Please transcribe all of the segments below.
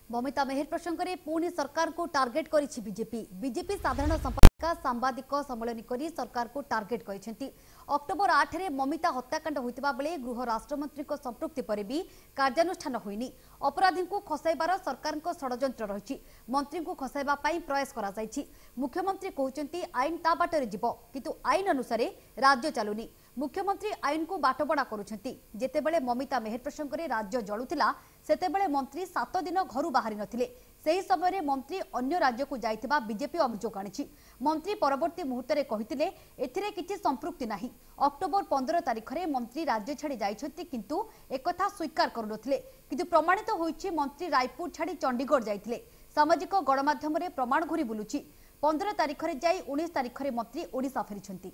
ममिता मेहर प्रसंग में पुणी सरकार को टार्गेट करिछि बीजेपी साधारण संपादिका सांबादिक सम्मेलन करी सरकार को टार्गेट करिसेंती। अक्टोबर 8 रे ममिता हत्याकांड होइतिबा बेले गृह राष्ट्रमंत्री को संपृक्ति पर भी कार्यानुष्ठान होइनी। अपराधी को खसाइबार सरकार को षड्यंत्र रही मंत्री को खसाइबा पई प्रयास करा जायछि। मुख्यमंत्री कहउचंती आईन ता बाटरे जिवो किंतु आईन अनुसार राज्य चलुनी। मुख्यमंत्री आईन को बाटबड़ा करुछंती। जेतेबेले ममिता मेहर प्रसंग में राज्य जलुथिला सेतेबेले मंत्री 7 दिन घरु बाहरी नथिले। सेही समय मंत्री अन्य राज्य को जाइथिबा बीजेपी अभियोग आनिछि। मंत्री परवर्ती मुहूर्त में कहिथिले एथिरे किछि संपृक्ति नाही। अक्टोबर 15 तारिख में मंत्री राज्य छाड़ी जाइछंती किंतु एकथा स्वीकार करुनथिले किंतु प्रमाणित होइछि मंत्री रायपुर छाड़ी चंडीगढ़ जाइथिले। सामाजिक गणमाध्यम रे प्रमाण घुरी बुलुछि। 15 तारिख में जाई 19 तारिख में मंत्री ओडिशा फेरिछंती।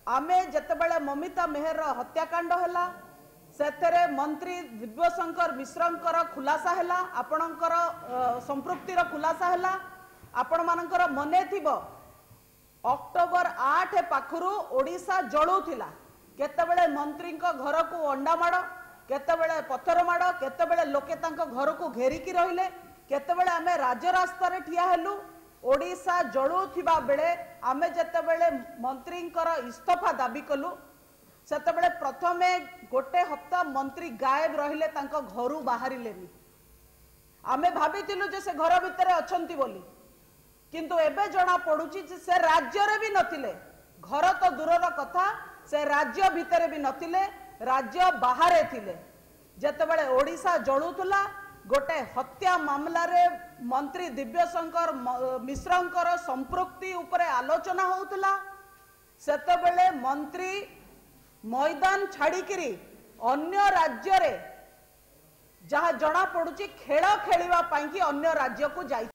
आमे जतबेले ममिता मेहर हत्याकांड हैला सेथरे मंत्री दिव्यशंकर मिश्रंकर खुलासा हैला आपणकर संपृक्तिर खुलासा हैला। आपण मानकर मने थिबो अक्टोबर 8 पाखरु ओडिशा जळुथिला। केतेबेले मंत्री घर को अंडा माड़ केतेबेले पत्थर माड़ केतेबेले लोके तांको घर को घेरिकी रहिले केतेबेले आमे राज्य रास्ता रे ठिया हेलु। ओडिशा जळुथिबा बेले आमे जतेबेले मंत्रींकर इस्तीफा दाबी कलु सेतेबेले प्रथमे गोटे हप्ता मंत्री गायब रहिले तांको घरु बाहरिलेनी। आमे भाबितिलु जे से घर भितरे अछंती बोली किंतु एबे जणा पडुची जे से राज्य रे भी नथिले। घर तो दूरर कथा से राज्य भितरे भी नथिले राज्य बाहरे थिले। जेतेबेले ओडिशा जळुथला गोटे हत्या मामला रे मंत्री दिव्यशंकर मिश्रंकर संपृक्ति उपरे आलोचना होउतला सेतेबेले मंत्री मैदान छाड़िकी अन्य राज्य रे जहाँ जना पड़ुची खेल खेलिबा पाई कि अन्य राज्य को जाई।